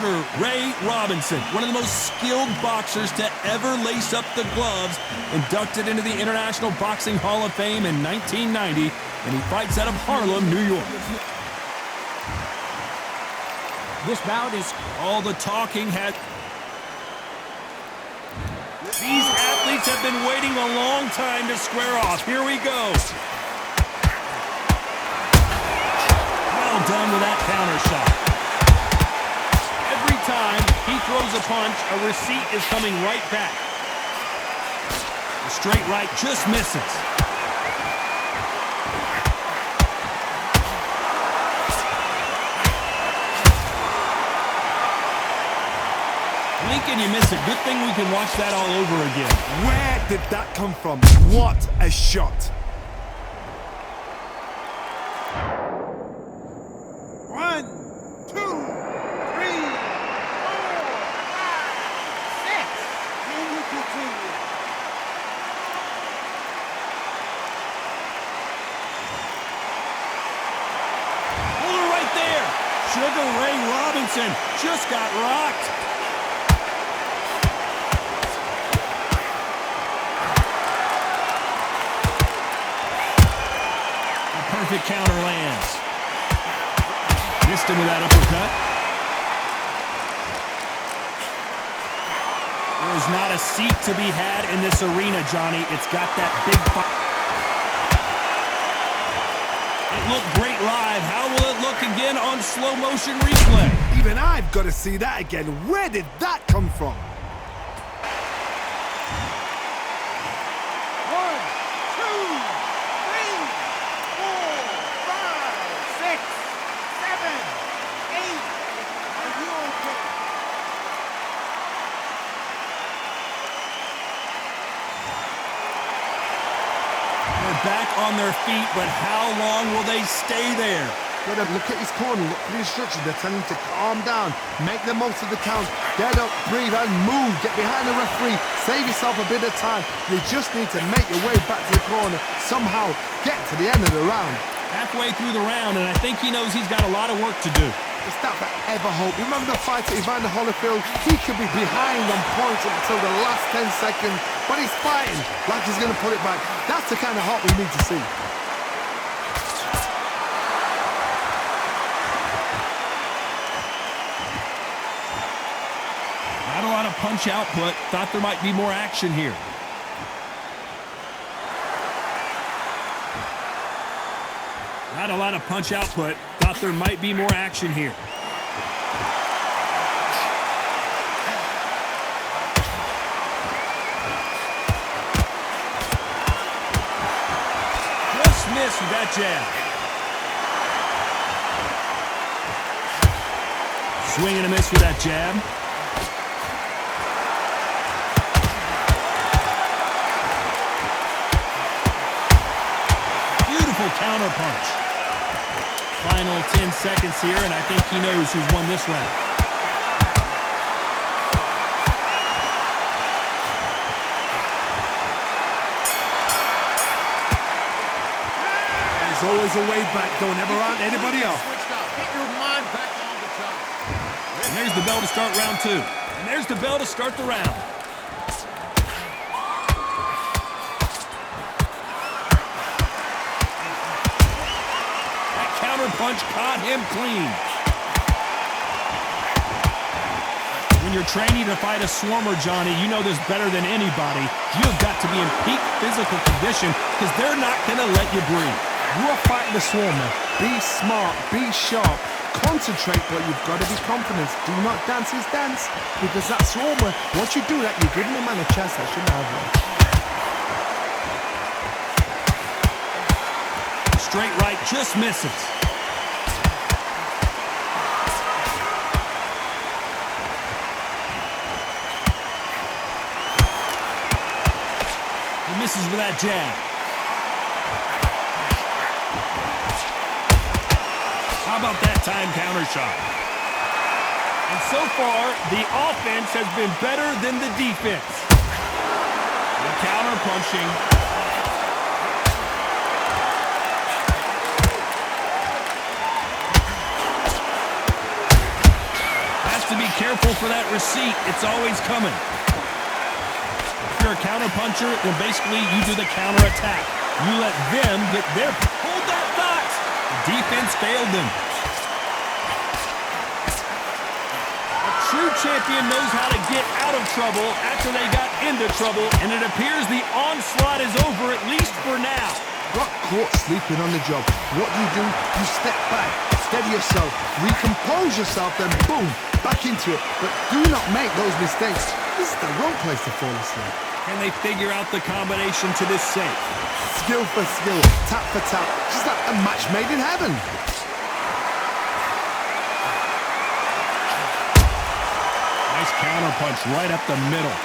Sugar Ray Robinson, one of the most skilled boxers to ever lace up the gloves, inducted into the International Boxing Hall of Fame in 1990, and he fights out of Harlem, New York. This bout is all the talking had. These athletes have been waiting a long time to square off. Here we go. Well done with that counter shot. Every time he throws a punch, a receipt is coming right back. The straight right just misses. Lincoln, you miss it. Good thing we can watch that all over again. Where did that come from? What a shot. One, two, three, four, five, six. Can you continue? Hold her right there. Sugar Ray Robinson just got rocked. Perfect counter lands. Missed him with that uppercut. There's not a seat to be had in this arena, Johnny. It's got that big fight. It looked great live. How will it look again on slow motion replay? Even I've got to see that again. Where did that come from? Back on their feet, but how long will they stay there? Gotta look at his corner, look for the instructions. They're telling him to calm down, make the most of the count, get up, breathe, and move. Get behind the referee, save yourself a bit of time. You just need to make your way back to the corner, somehow get to the end of the round. Halfway through the round, and I think he knows he's got a lot of work to do. It's that forever hope. Remember the fight at Evander Holyfield? He could be behind on points until the last 10 seconds, but he's fighting like he's going to put it back. That's the kind of hope we need to see. Not a lot of punch output. Thought there might be more action here. Not a lot of punch output. Thought there might be more action here. Just missed with that jab. Swing and a miss with that jab. Beautiful counter punch. Final 10 seconds here, and I think he knows who's won this round. There's always a way back. Don't ever run anybody off. Get your mind back on the job. And there's the bell to start round two. And there's the bell to start the round. Punch caught him clean. When you're training to fight a swarmer, Johnny, you know this better than anybody. You've got to be in peak physical condition because they're not going to let you breathe. You are fighting the swarmer. Be smart, be sharp, concentrate, but you've got to be confident. Do not dance his dance because that swarmer, once you do that, you're giving the man a chance that shouldn't have one. Straight right just misses. Misses with that jab. How about that time counter shot? And so far, the offense has been better than the defense. The counter punching. Has to be careful for that receipt. It's always coming. If you're a counterpuncher, then basically you do the counterattack. You let them get their... Hold that thought! The defense failed them. A true champion knows how to get out of trouble after they got into trouble, and it appears the onslaught is over, at least for now. Got caught sleeping on the job. What do? You step back, steady yourself, recompose yourself, then boom, back into it. But do not make those mistakes. This is the wrong place to fall asleep. Can they figure out the combination to this safe? Skill for skill, tap for tap, just like a match made in heaven. Nice counterpunch right up the middle.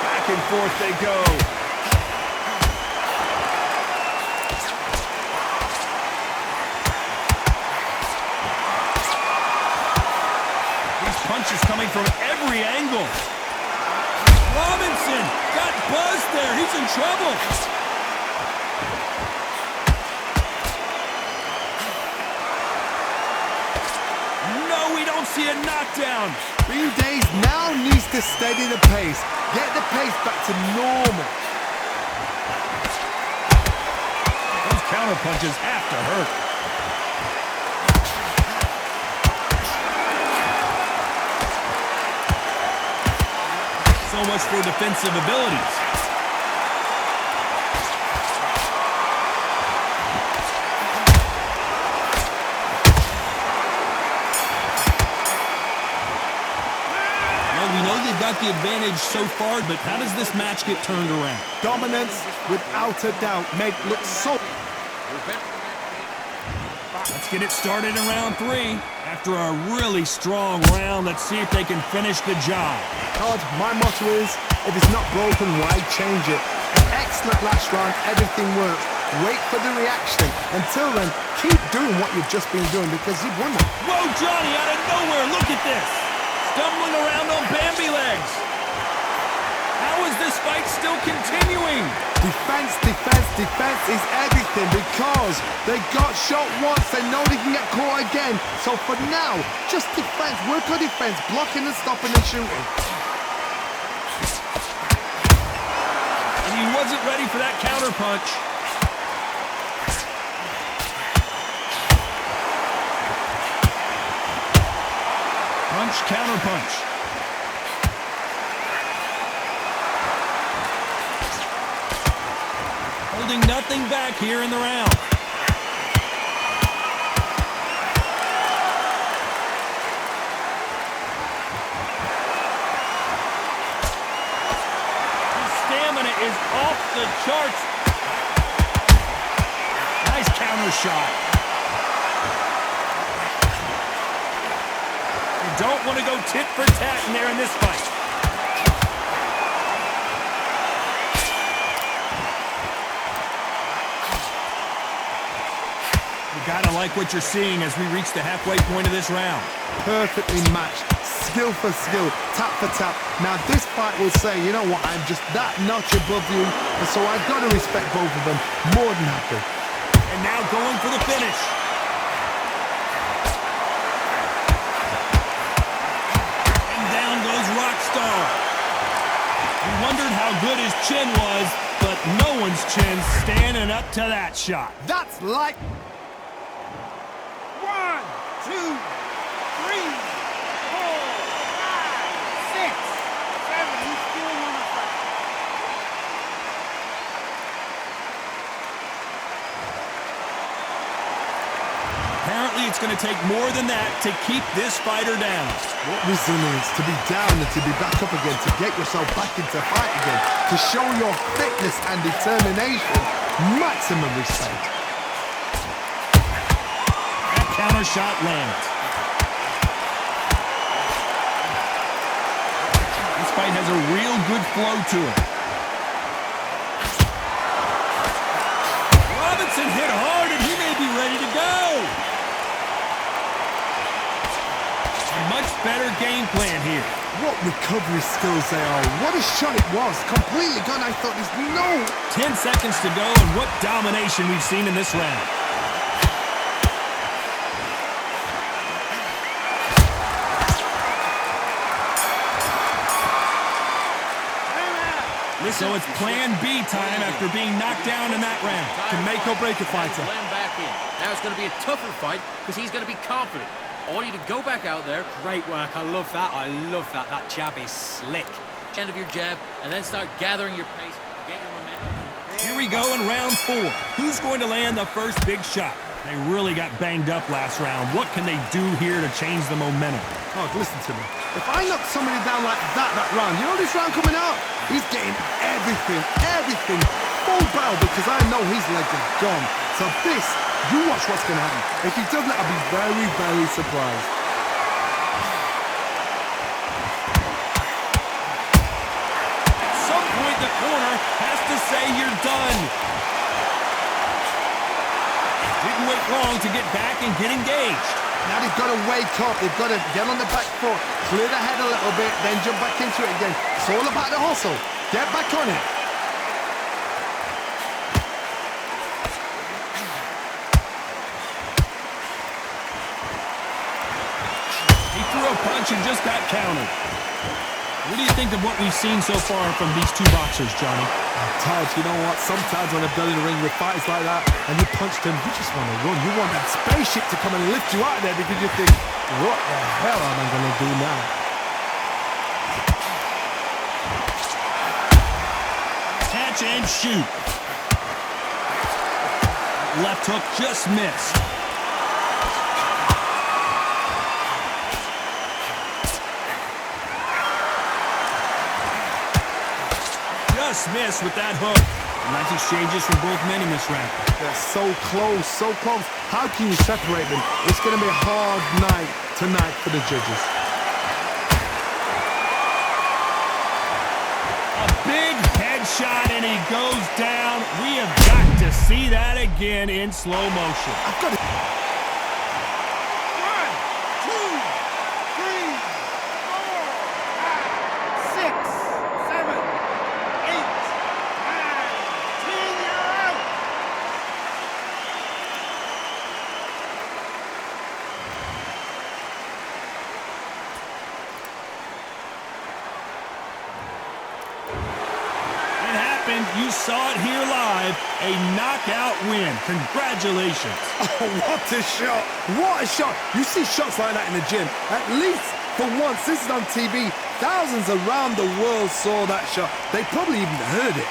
Back and forth they go. These punches coming from every angle. Robinson got buzzed there. He's in trouble. No, we don't see a knockdown. Green Days now needs to steady the pace. Get the pace back to normal. Those counterpunches have to hurt. So much for defensive abilities. Well, we know they've got the advantage so far, but how does this match get turned around? Dominance, without a doubt, make look so... Let's get it started in round 3. After a really strong round, let's see if they can finish the job. Todd, my motto is, if it's not broken, why change it? An excellent last round, everything works. Wait for the reaction. Until then, keep doing what you've just been doing because you've won it. Whoa, Johnny, out of nowhere, look at this. Stumbling around on Bambi legs. How is this fight still continuing? Defense, defense, defense is everything because they got shot once, they know they can get caught again. So for now, just defense, work on defense, blocking and stopping and shooting. And he wasn't ready for that counter punch. Punch, counter punch. Holding nothing back here in the round. His stamina is off the charts. Nice counter shot. You don't want to go tit for tat in there in this fight. Gotta like what you're seeing as we reach the halfway point of this round. Perfectly matched, skill for skill, tap for tap. Now this fight will say, you know what, I'm just that notch above you, and so I've got to respect both of them. More than happy. And now going for the finish. And down goes Rockstar. We wondered how good his chin was, but no one's chin's standing up to that shot. That's like... 1, 2, 3, 4, 5, 6, 7. He's still on the fight. Apparently it's going to take more than that to keep this fighter down. What resilience to be down and to be back up again, to get yourself back into fight again, to show your fitness and determination. Maximum respect. That counter shot lands. This fight has a real good flow to it. Robinson hit hard and he may be ready to go. A much better game plan here. What recovery skills they are. What a shot it was. Completely gone. I thought there's no... 10 seconds to go, and what domination we've seen in this round. So it's plan B time after being knocked down in that round. Can make or break a fighter. Blend back in. Now it's going to be a tougher fight because he's going to be confident. I want you to go back out there. Great work. I love that. I love that. That jab is slick. End of your jab, and then start gathering your pace. Get your momentum. Here we go in round 4. Who's going to land the first big shot? They really got banged up last round. What can they do here to change the momentum? Oh, listen to me. If I knock somebody down like that round, you know this round coming out? He's getting everything full barrel because I know his legs are gone. So this, you watch what's going to happen. If he doesn't, I'll be very surprised. At some point, the corner has to say you're done. Didn't wait long to get back and get engaged. Now they've got to wake up. They've got to get on the back foot, clear the head a little bit, then jump back into it again. It's all about the hustle. Get back on it. He threw a punch and just got countered. What do you think of what we've seen so far from these two boxers, Johnny? Todd, you know what? Sometimes when I've done in the ring with fights like that and you punched him, you just want to run. You want that spaceship to come and lift you out of there because you think, what the hell am I going to do now? Catch and shoot. Left hook just missed. Just missed with that hook. Nice exchanges from both men in this round. They're so close, so close. How can you separate them? It's going to be a hard night tonight for the judges. A big headshot and he goes down. We have got to see that again in slow motion. I've got to... 1, 2, 3, 4, 5, 6, 7, 8, 9, 10. You're out. You saw it here live. A knockout win. Congratulations. Oh, what a shot. What a shot. You see shots like that in the gym. At least for once, this is on TV. Thousands around the world saw that shot. They probably even heard it.